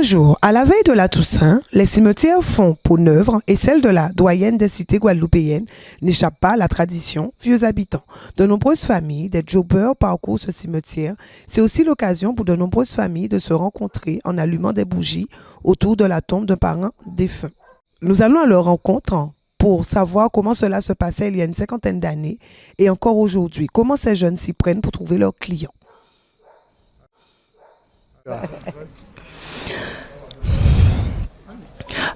Bonjour. À la veille de la Toussaint, les cimetières font peau neuve et celle de la doyenne des cités guadeloupéennes n'échappe pas à la tradition vieux habitants. De nombreuses familles, des jobbers parcourent ce cimetière. C'est aussi l'occasion pour de nombreuses familles de se rencontrer en allumant des bougies autour de la tombe d'un parent défunt. Nous allons à leur rencontre pour savoir comment cela se passait il y a une cinquantaine d'années et encore aujourd'hui. Comment ces jeunes s'y prennent pour trouver leurs clients.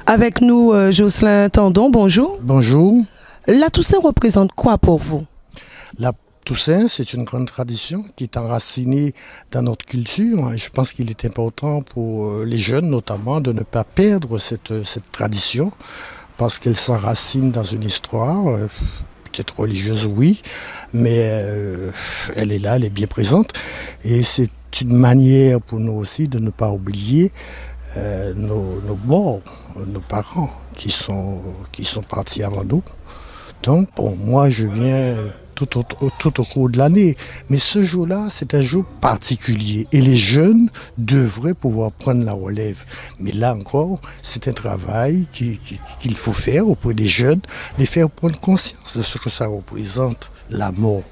Avec nous, Jocelyn Tandon, bonjour. Bonjour. La Toussaint représente quoi pour vous? La Toussaint, c'est une grande tradition qui est enracinée dans notre culture. Et je pense qu'il est important pour les jeunes, notamment, de ne pas perdre cette tradition parce qu'elle s'enracine dans une histoire, peut-être religieuse, oui, mais elle est là, elle est bien présente. Et c'est une manière pour nous aussi de ne pas oublier nos morts, nos parents qui sont partis avant nous. Donc, bon, moi, je viens tout au cours de l'année. Mais ce jour-là, c'est un jour particulier. Et les jeunes devraient pouvoir prendre la relève. Mais là encore, c'est un travail qu'il faut faire auprès des jeunes, les faire prendre conscience de ce que ça représente, la mort.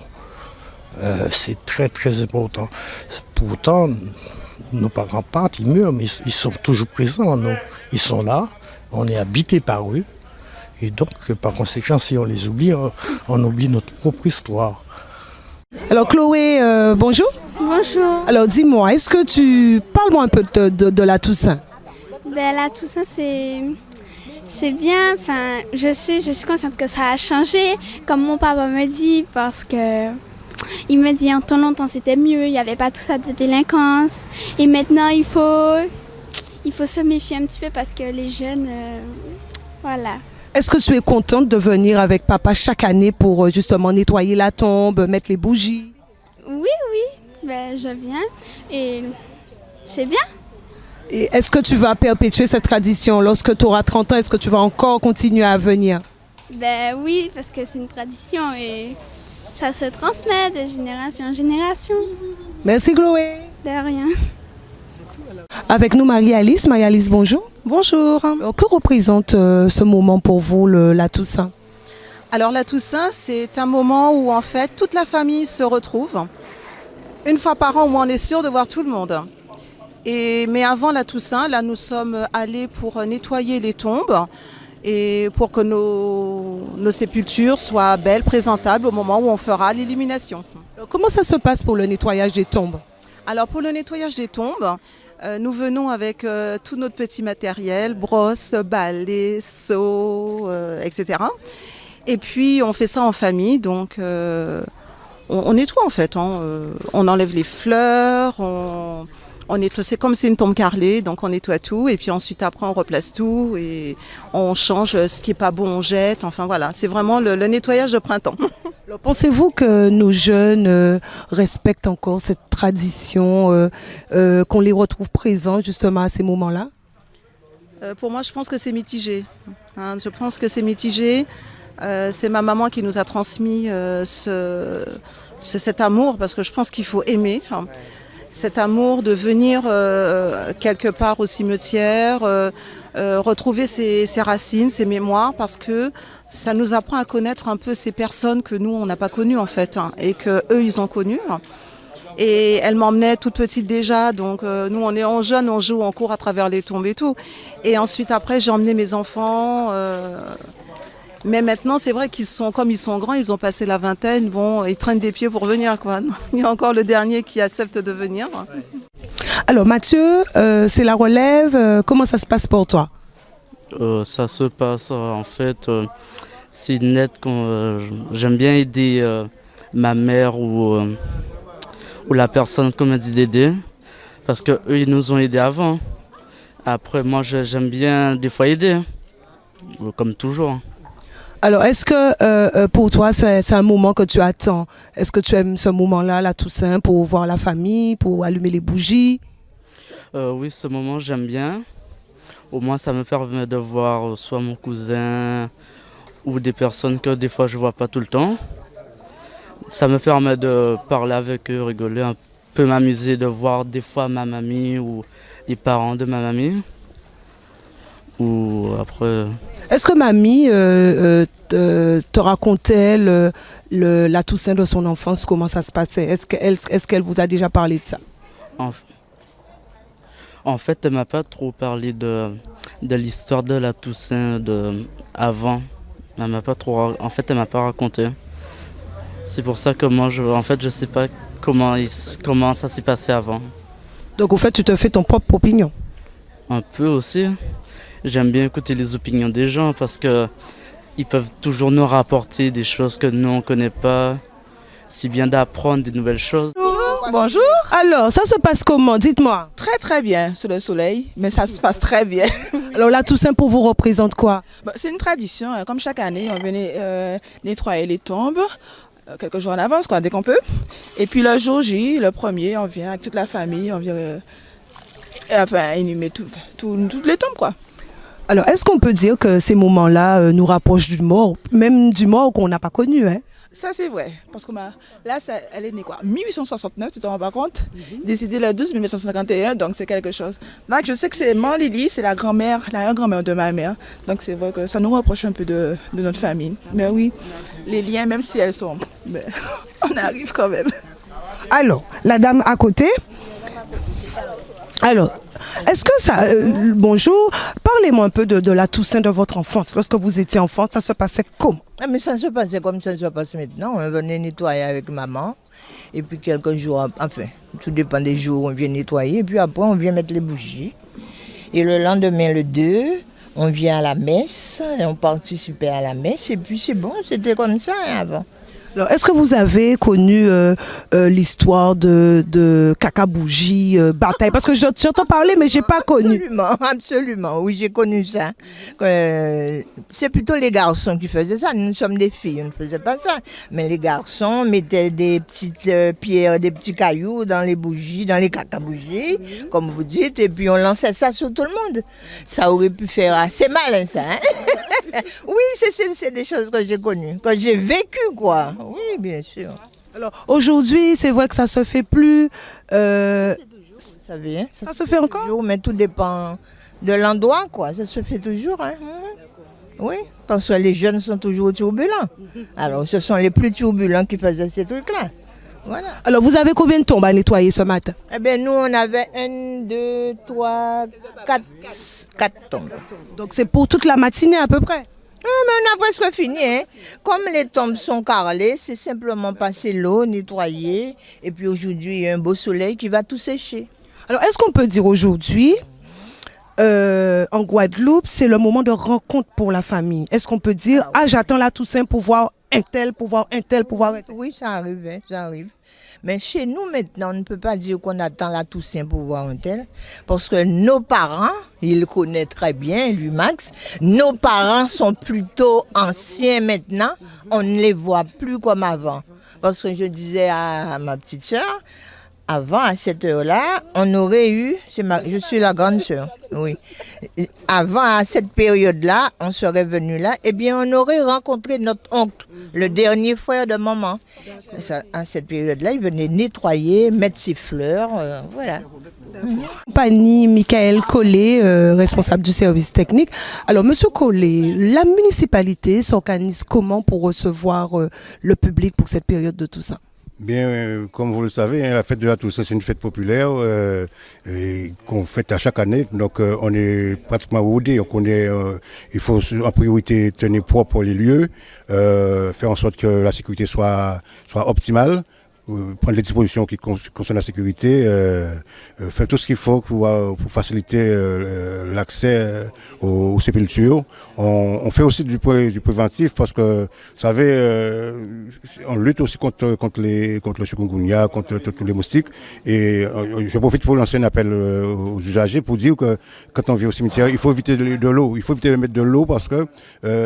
C'est très, très important. Pourtant, nos parents partent, ils meurent, mais ils sont toujours présents en nous. Ils sont là, on est habité par eux. Et donc, par conséquent, si on les oublie, on oublie notre propre histoire. Alors Chloé, bonjour. Bonjour. Alors dis-moi, est-ce que tu parles-moi un peu de la Toussaint? La Toussaint, c'est bien. Enfin, je suis consciente que ça a changé, comme mon papa me dit, parce que il me dit en ton longtemps c'était mieux, il n'y avait pas tout ça de délinquance. Et maintenant, il faut se méfier un petit peu parce que les jeunes, voilà. Est-ce que tu es contente de venir avec papa chaque année pour justement nettoyer la tombe, mettre les bougies? Oui, je viens et c'est bien. Et est-ce que tu vas perpétuer cette tradition? Lorsque tu auras 30 ans, est-ce que tu vas encore continuer à venir? Oui, parce que c'est une tradition et ça se transmet de génération en génération. Merci Chloé. De rien. Avec nous Marie-Alice. Marie-Alice, bonjour. Bonjour. Que représente ce moment pour vous, la Toussaint? Alors la Toussaint, c'est un moment où en fait toute la famille se retrouve. Une fois par an, où on est sûr de voir tout le monde. Mais avant la Toussaint, là nous sommes allés pour nettoyer les tombes et pour que nos sépultures soient belles, présentables au moment où on fera l'élimination. Comment ça se passe pour le nettoyage des tombes? Alors pour le nettoyage des tombes, nous venons avec tout notre petit matériel, brosse, balai, seau, etc. Et puis on fait ça en famille, donc on nettoie en fait. On enlève les fleurs, on nettoie, c'est comme c'est une tombe carrelée, donc on nettoie tout. Et puis ensuite après on replace tout et on change ce qui n'est pas bon, on jette. Enfin voilà, c'est vraiment le nettoyage de printemps. Alors, pensez-vous que nos jeunes respectent encore cette tradition, qu'on les retrouve présents justement à ces moments-là? Pour moi, je pense que c'est mitigé. Je pense que c'est mitigé. C'est ma maman qui nous a transmis cet amour, parce que je pense qu'il faut aimer. Cet amour de venir quelque part au cimetière, retrouver ses racines, ses mémoires, parce que ça nous apprend à connaître un peu ces personnes que nous, on n'a pas connues en fait, et qu'eux, ils ont connues. Et elle m'emmenait toute petite déjà, donc nous, on est en jeune, on joue, on court à travers les tombes et tout. Et ensuite, après, j'ai emmené mes enfants. Mais maintenant, c'est vrai qu'ils sont, comme ils sont grands, ils ont passé la vingtaine, bon, ils traînent des pieds pour venir, quoi. Il y a encore le dernier qui accepte de venir. Alors Mathieu, c'est la relève, comment ça se passe pour toi? Ça se passe en fait, c'est net quand j'aime bien aider ma mère ou la personne comme elle dit d'aider, parce qu'eux ils nous ont aidés avant. Après moi j'aime bien des fois aider, comme toujours. Alors, est-ce que pour toi, c'est un moment que tu attends? Est-ce que tu aimes ce moment-là, la Toussaint, pour voir la famille, pour allumer les bougies? Oui, ce moment, j'aime bien. Au moins, ça me permet de voir soit mon cousin ou des personnes que des fois, je ne vois pas tout le temps. Ça me permet de parler avec eux, rigoler un peu, m'amuser, de voir des fois ma mamie ou les parents de ma mamie. Ou après... Est-ce que mamie te racontait la Toussaint de son enfance, comment ça se passait? Est-ce qu'elle vous a déjà parlé de ça? En fait, elle m'a pas trop parlé de l'histoire de la Toussaint avant. Elle m'a pas trop... En fait, elle m'a pas raconté. C'est pour ça que moi, je sais pas comment ça s'est passé avant. Donc, au fait, tu te fais ton propre opinion? Un peu aussi. J'aime bien écouter les opinions des gens parce que ils peuvent toujours nous rapporter des choses que nous, on connaît pas. C'est bien d'apprendre des nouvelles choses. Bonjour. Alors, ça se passe comment? Dites-moi. Très très bien sous le soleil, mais ça se passe très bien. Alors, la Toussaint pour vous représente quoi? C'est une tradition, hein. Comme chaque année, on venait nettoyer les tombes quelques jours en avance, dès qu'on peut. Et puis le jour J, le premier, on vient avec toute la famille, on vient inhumer toutes les tombes, quoi. Alors, est-ce qu'on peut dire que ces moments-là nous rapprochent du mort, même du mort qu'on n'a pas connu, hein? Ça, c'est vrai. Parce que là, elle est née 1869, tu te rends pas compte? Décédée le 12 1951, donc c'est quelque chose. Donc, je sais que c'est Mère Lily, c'est la grand-mère, l'arrière-grand-mère de ma mère. Donc, c'est vrai que ça nous rapproche un peu de notre famille. Mais oui, les liens, même si elles sont... on arrive quand même. Alors, la dame à côté. Alors, est-ce que ça... bonjour, parlez-moi un peu de la Toussaint de votre enfance. Lorsque vous étiez enfant, ça se passait comment? Mais ça se passait comme ça se passe maintenant. On venait nettoyer avec maman. Et puis quelques jours, enfin, tout dépend des jours, on vient nettoyer. Et puis après, on vient mettre les bougies. Et le lendemain, le 2, on vient à la messe. Et on participait à la messe. Et puis c'est bon, c'était comme ça avant. Alors, est-ce que vous avez connu l'histoire de caca-bougie, bataille? Parce que j'entends parler, mais je n'ai pas connu. Absolument, absolument. Oui, j'ai connu ça. C'est plutôt les garçons qui faisaient ça. Nous sommes des filles, on ne faisait pas ça. Mais les garçons mettaient des petites pierres, des petits cailloux dans les bougies, dans les caca-bougies, comme vous dites, et puis on lançait ça sur tout le monde. Ça aurait pu faire assez mal, ça. Hein? Oui, c'est des choses que j'ai connues, que j'ai vécues, quoi. Oui, bien sûr. Alors, aujourd'hui, c'est vrai que ça ne se fait plus. Vous savez, hein, ça se fait encore? Toujours, mais tout dépend de l'endroit, quoi. Ça se fait toujours. Hein. Oui, parce que les jeunes sont toujours turbulents. Alors, ce sont les plus turbulents qui faisaient ces trucs-là. Voilà. Alors, vous avez combien de tombes à nettoyer ce matin? Eh bien, nous, on avait 1, 2, 3, 4 tombes. Donc, c'est pour toute la matinée à peu près? Mais on a presque fini. Hein. Comme les tombes sont carrelées, c'est simplement passer l'eau, nettoyer. Et puis aujourd'hui, il y a un beau soleil qui va tout sécher. Alors, est-ce qu'on peut dire aujourd'hui, en Guadeloupe, c'est le moment de rencontre pour la famille? Est-ce qu'on peut dire, j'attends la Toussaint pour voir un tel, pour voir un tel, pour voir un tel? Oui, ça arrive, hein, ça arrive. Mais chez nous, maintenant, on ne peut pas dire qu'on attend la Toussaint pour voir un tel. Parce que nos parents, ils le connaissent très bien, lui, Max. Nos parents sont plutôt anciens maintenant. On ne les voit plus comme avant. Parce que je disais à ma petite sœur, avant, à cette heure-là, on aurait eu... je suis la grande sœur, oui. Avant, à cette période-là, on serait venu là, eh bien, on aurait rencontré notre oncle, le dernier frère de maman. À cette période-là, il venait nettoyer, mettre ses fleurs, voilà. Compagnie Michael Collet, responsable du service technique. Alors, Monsieur Collet, la municipalité s'organise comment pour recevoir le public pour cette période de Toussaint? Bien, comme vous le savez, hein, la fête de la Toussaint, c'est une fête populaire qu'on fête à chaque année. Donc, on est pratiquement rodé. Donc, il faut en priorité tenir propre les lieux, faire en sorte que la sécurité soit optimale. Prendre les dispositions qui concernent la sécurité, faire tout ce qu'il faut pour faciliter l'accès aux sépultures. On fait aussi du préventif parce que, vous savez, on lutte aussi contre le chikungunya, contre tous les moustiques. Et je profite pour lancer un appel aux usagers pour dire que quand on vient au cimetière, il faut éviter de l'eau. Il faut éviter de mettre de l'eau parce que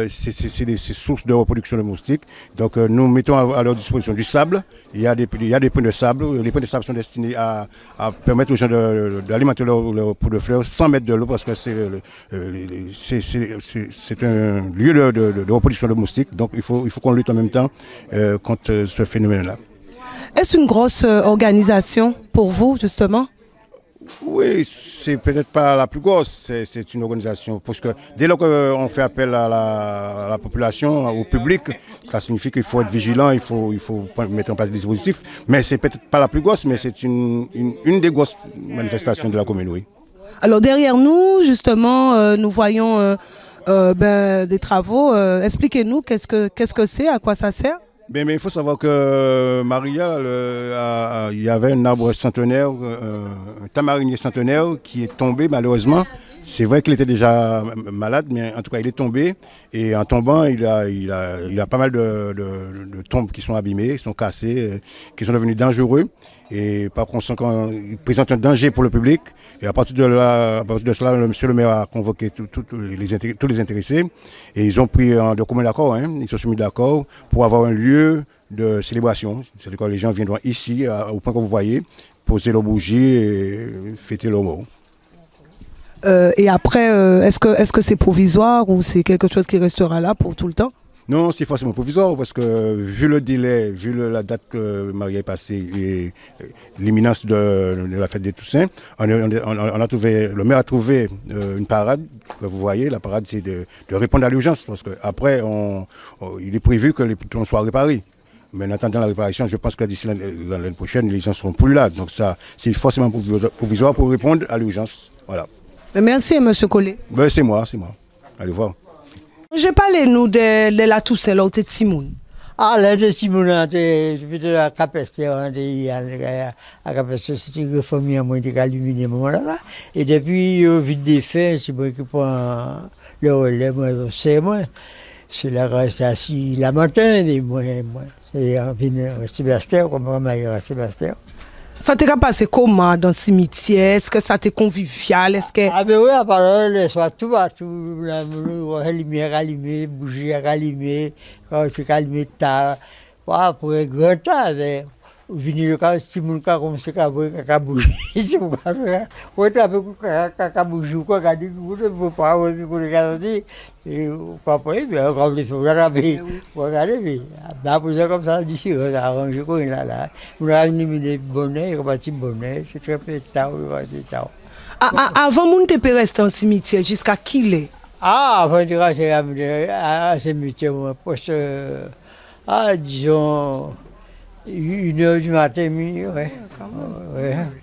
c'est des sources de reproduction de moustiques. Donc nous mettons à leur disposition du sable. Il y a des points de sable. Les points de sable sont destinés à permettre aux gens d'alimenter leur pot de fleurs sans mettre de l'eau parce que c'est un lieu de reproduction de moustiques. Donc il faut qu'on lutte en même temps contre ce phénomène-là. Est-ce une grosse organisation pour vous, justement? Oui, c'est peut-être pas la plus grosse, c'est une organisation. Parce que dès lors qu'on fait appel à la population, au public, ça signifie qu'il faut être vigilant, il faut mettre en place des dispositifs. Mais c'est peut-être pas la plus grosse, mais c'est une des grosses manifestations de la commune, oui. Alors derrière nous, justement, nous voyons des travaux. Expliquez-nous qu'est-ce que c'est, à quoi ça sert? Mais il faut savoir que Maria, il y avait un arbre centenaire, un tamarinier centenaire qui est tombé malheureusement. C'est vrai qu'il était déjà malade, mais en tout cas il est tombé. Et en tombant, il a pas mal de tombes qui sont abîmées, qui sont cassées, qui sont devenues dangereux. Et par conséquent, il présente un danger pour le public. Et à partir de cela, le monsieur le maire a convoqué tous les intéressés. Et ils ont pris de commun accord, ils se sont mis d'accord pour avoir un lieu de célébration. C'est-à-dire que les gens viendront ici, au point que vous voyez, poser leurs bougies et fêter leur mort. Et après, est-ce que c'est provisoire ou c'est quelque chose qui restera là pour tout le temps? Non, c'est forcément provisoire parce que vu le délai, vu la date que Maria est passée et l'imminence de la fête des Toussaints, le maire a trouvé une parade, que vous voyez, la parade c'est de répondre à l'urgence parce qu'après il est prévu que les pylônes soient réparés. Mais en attendant la réparation, je pense que d'ici l'année prochaine, les gens ne seront plus là. Donc ça, c'est forcément provisoire pour répondre à l'urgence. Voilà. Merci, M. Collet. Ben, c'est moi. Allez voir. Je parle-nous de la Toussaint, là où tu es Timoun. Ah, là, de Timoun, depuis la capacité, la capacité, c'était une famille à moi qui a illuminé moment là. Et depuis, au vide des faits, c'est moi qui prends le relais, moi, c'est là que je reste assis la matin, et moi, c'est un Sébastien, comme on m'a dit, Sébastien. Ça t'est passé comment dans le cimetière? Est-ce que ça t'est convivial? Ah ben oui, à part le soir, tout partout, la lumière allumée, bougie allumée, quand c'est allumé tard, pour un grand temps, venir le cas, si mon cas comme c'est qu'à bouger, c'est pour ça, ouais, tu as qu'à bouger ou quoi, qu'à dire, vous ne pouvez pas, vous ne regardez, et pas pour bien, comme les choses, regardez, mais après ça, comme ça, d'ici, on a arrangé quoi, là, on a éliminé le bonnet, on a dit bonnet, c'est très peu tard, c'est tard. Avant, mon te peut rester en cimetière, jusqu'à qui l'est? Ah, avant de rester à cimetière, poste, disons, 1h du matin, ouais.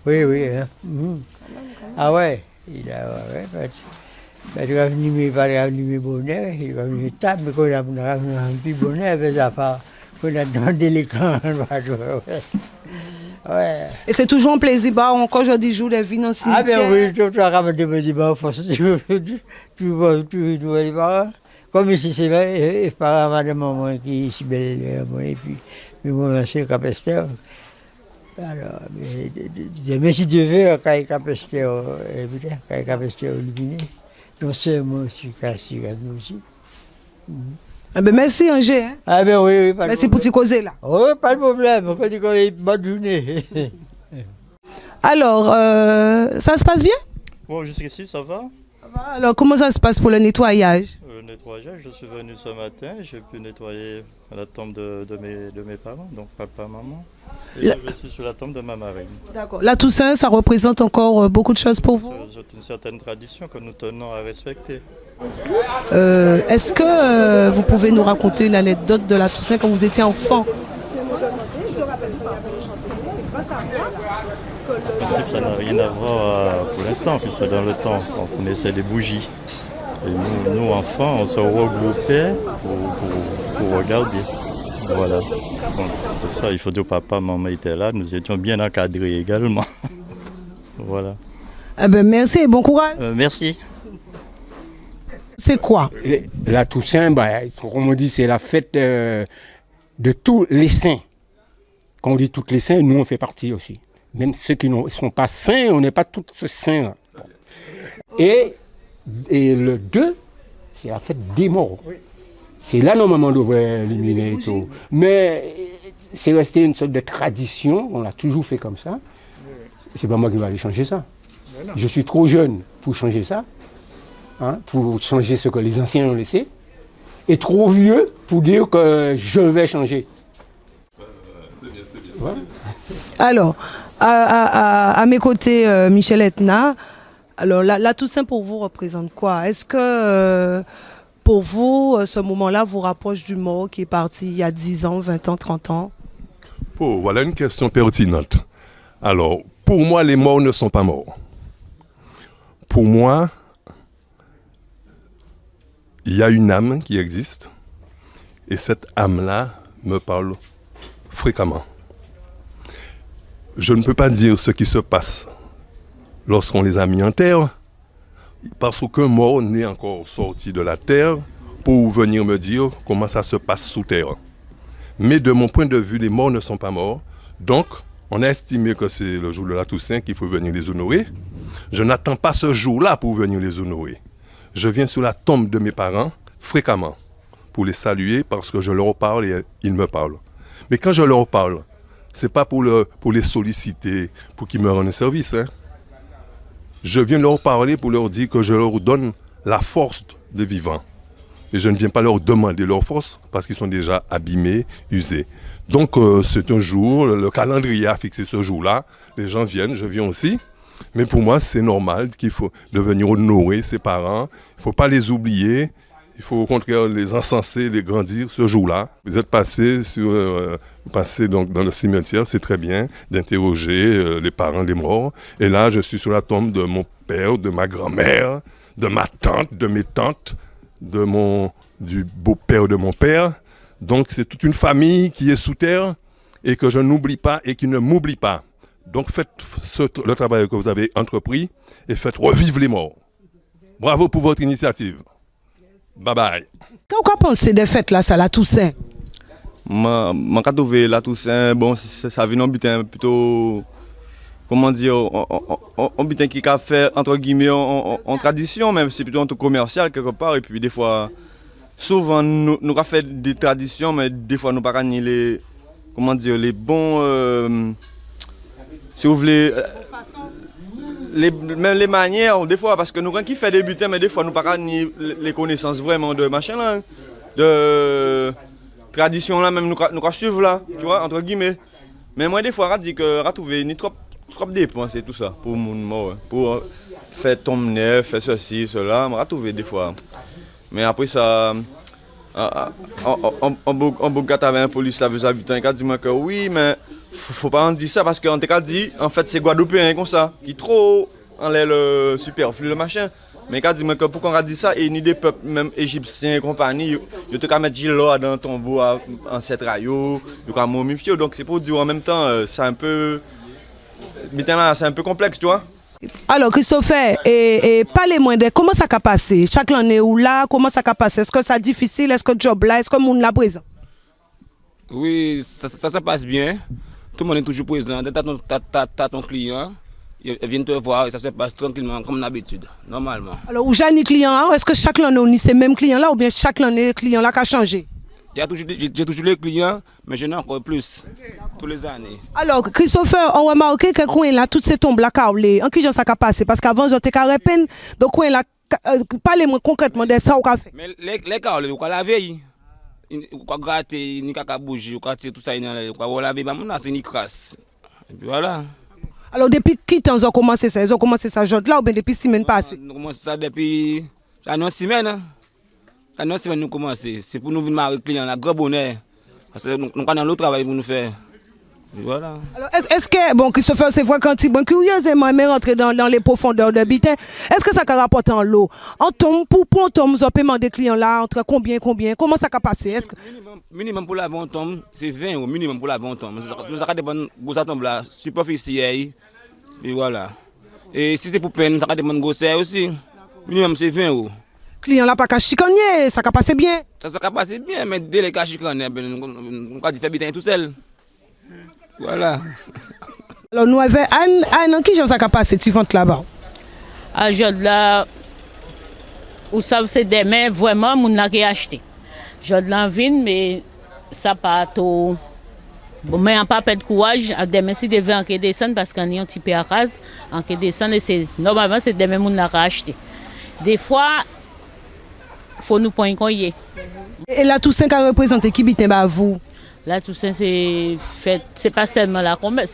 Oui. Ah ouais, il va venir bonnet, il va venir table, mais quand il a un petit bonnet, avec sa part, quand il a demandé l'écran, ouais. Et c'est toujours un plaisir, encore aujourd'hui, jour de vie dans le cimetière. Ah ben oui, tu as ramené des petits bas, tu vois les parents. Comme ici, c'est vrai, et par madame maman qui est si belle, et puis, mais moi, c'est Capesteur. Alors, mais si tu veux, quand il Capesteur, quand il Capesteur illuminé, non seulement je suis cassé, nous aussi. Ah ben merci, Angers. Ah ben oui, pas de merci pour te causer là. Oui, pas de problème, quand tu connais, bonne journée. Alors, ça se passe bien? Bon, jusqu'ici, ça va. Alors, comment ça se passe pour le nettoyage? Le nettoyage, je suis venu ce matin, j'ai pu nettoyer la tombe de mes parents, donc papa, maman. Et je suis sur la tombe de ma marraine. D'accord. La Toussaint, ça représente encore beaucoup de choses pour vous? C'est une certaine tradition que nous tenons à respecter. Est-ce que vous pouvez nous raconter une anecdote de la Toussaint quand vous étiez enfant? En principe, ça n'a rien à voir pour l'instant, puisque dans le temps, on connaissait des bougies. Et nous enfants, on se regroupait pour regarder. Voilà. Bon, pour ça, il faut dire que papa, maman étaient là, nous étions bien encadrés également. Voilà. Eh ben, merci et bon courage. Merci. C'est quoi? La Toussaint, comme on dit, c'est la fête de tous les saints. Quand on dit tous les saints, nous on fait partie aussi. Même ceux qui ne sont pas saints, on n'est pas tous saints. Et le 2, c'est la fête des morts. C'est là normalement on devrait éliminer et tout. Mais c'est resté une sorte de tradition, on l'a toujours fait comme ça. C'est pas moi qui vais aller changer ça. Je suis trop jeune pour changer ça, pour changer ce que les anciens ont laissé, et trop vieux pour dire que je vais changer. Alors, À mes côtés, Michel Etna. Alors, la Toussaint pour vous représente quoi? Est-ce que pour vous, ce moment-là vous rapproche du mort qui est parti il y a 10 ans, 20 ans, 30 ans? Oh, voilà une question pertinente. Alors, pour moi, les morts ne sont pas morts. Pour moi, il y a une âme qui existe et cette âme-là me parle fréquemment. Je ne peux pas dire ce qui se passe lorsqu'on les a mis en terre, parce qu'un mort n'est encore sorti de la terre pour venir me dire comment ça se passe sous terre. Mais de mon point de vue, les morts ne sont pas morts. Donc, on a estimé que c'est le jour de la Toussaint qu'il faut venir les honorer. Je n'attends pas ce jour-là pour venir les honorer. Je viens sur la tombe de mes parents fréquemment pour les saluer parce que je leur parle et ils me parlent. Mais quand je leur parle, ce n'est pas pour les solliciter, pour qu'ils me rendent un service. Hein. Je viens leur parler pour leur dire que je leur donne la force de vivant. Et je ne viens pas leur demander leur force parce qu'ils sont déjà abîmés, usés. Donc c'est un jour, le calendrier a fixé ce jour-là. Les gens viennent, je viens aussi. Mais pour moi, c'est normal qu'il faut de venir honorer ses parents. Il ne faut pas les oublier. Il faut au contraire les encenser, les grandir ce jour-là. Vous êtes passé donc dans le cimetière, c'est très bien d'interroger les parents des morts. Et là, je suis sur la tombe de mon père, de ma grand-mère, de ma tante, de mes tantes, du beau-père de mon père. Donc c'est toute une famille qui est sous terre et que je n'oublie pas et qui ne m'oublie pas. Donc faites le travail que vous avez entrepris et faites revivre les morts. Bravo pour votre initiative. Bye bye. Qu'est-ce que vous pensez des fêtes là, ça, la Toussaint? Moi, quand on veut la Toussaint, bon, ça vient d'un butin plutôt, comment dire, un butin qui a fait, entre guillemets, en tradition, même c'est plutôt un truc commercial quelque part. Et puis des fois, souvent, nous avons fait des traditions, mais des fois, nous n'avons pas gagné les, comment dire, les bons, si vous voulez, même les manières, des fois, parce que nous avons qui fait des butins, mais des fois, nous n'avons pas gagné les connaissances vraiment de machin là, de tradition là, même nous suivre là, tu vois, entre guillemets. Mais moi, des fois, je dis que je trouve ni trop dépenser tout ça pour mon mort, pour faire tomber neuf, faire ceci, cela, je trouve des fois. Mais après ça, en Bogota avait un police là, les habitants, qui a dit que oui, mais faut pas en dire ça parce qu'on t'a dit, en fait, c'est Guadeloupéen comme ça, qui trop en l'air le superflu, le machin. Mais quand dit que pourquoi on a dit ça, et ni des peuples, même égyptiens et compagnie, ils te mettre Gilo dans le tombeau en cette rayo, ils ont momifié. Donc c'est pour dire en même temps, c'est un peu. C'est un peu complexe, tu vois. Alors Christopher, et parlez-moi de comment ça a passé? Chaque année ou là, comment ça a passé? Est-ce que c'est difficile? Est-ce que le job là? Est-ce que le monde là présent? Oui, ça se passe bien. Tout le monde est toujours présent. T'as ton client, il vient te voir et ça se passe tranquillement comme d'habitude, normalement. Alors, où j'ai un client, est-ce que chaque année on est ces mêmes clients là ou bien chaque année le client là qui a changé? J'ai toujours les clients, mais j'en ai encore plus, tous les années. Alors, Christopher, on a remarqué que coin là, toutes ces tombes là, en qui ça a passé? Parce qu'avant, j'étais carré peine, donc coin là, parlez-moi concrètement de ça, on a fait. Mais les carrés, on a lavé, on a gratté, on a bougé, on a tiré tout ça, on a lavé, c'est une crasse. Et puis voilà. Alors, depuis qui temps ils ont commencé ça? Ils ont commencé ça aujourd'hui là ou bien depuis 6 semaines passées? On a commencé ça depuis 1 semaine. Quand nous nous commencer, c'est pour nous venir marier client la grand bonheur. Parce que nous avons l'autre travail pour nous faire. Et voilà. Alors, est-ce que, bon, Christopher, c'est vrai quand bon, curieusement, mais rentrer dans les profondeurs de bitin, est-ce que ça a rapporté en l'eau? En tombe, pour un tombe, vous avez paiement des clients là, entre combien? Comment ça a passé? Est-ce que... Minimum pour la vente tombe, c'est 20 euros, minimum pour la vente tombe. Nous avons des bonnes grosses tombes là, superficielles. Et voilà. Et si c'est pour peine, ça a des bonnes grosseurs aussi. Minimum, c'est 20 euros. Client là pas qu'à chicaner, ça a passé bien. Ça a passé bien, mais dès les cas chicaner, on a dit faire bien tout seul. Voilà. Alors nous avons Anne, qui ça a passé, tu ventes là-bas? À là, vous savez, c'est demain, vraiment, mon n'a qu'à acheter. Je l'envie, mais ça pas tout. Bon, mais on pas de courage, demain si devait en descendre parce qu'on est un petit peu à case, en descendre, et normalement c'est demain mon n'a qu'à acheter. Des fois, faut nous prendre un collier. Et la Toussaint a représenté qui bitin bah vous? La Toussaint, c'est pas seulement la comète,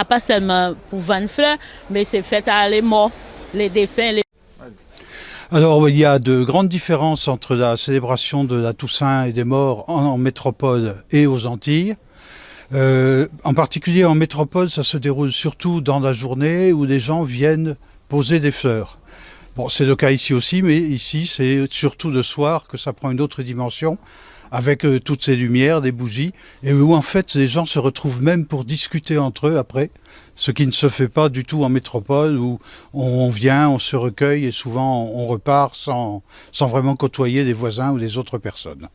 pas seulement pour vendre fleurs, mais c'est fait à les morts, les défunts. Alors, il y a de grandes différences entre la célébration de la Toussaint et des morts en métropole et aux Antilles. En particulier en métropole, ça se déroule surtout dans la journée où les gens viennent poser des fleurs. Bon, c'est le cas ici aussi, mais ici, c'est surtout le soir que ça prend une autre dimension, avec toutes ces lumières, des bougies, et où en fait les gens se retrouvent même pour discuter entre eux après, ce qui ne se fait pas du tout en métropole, où on vient, on se recueille et souvent on repart sans vraiment côtoyer les voisins ou les autres personnes.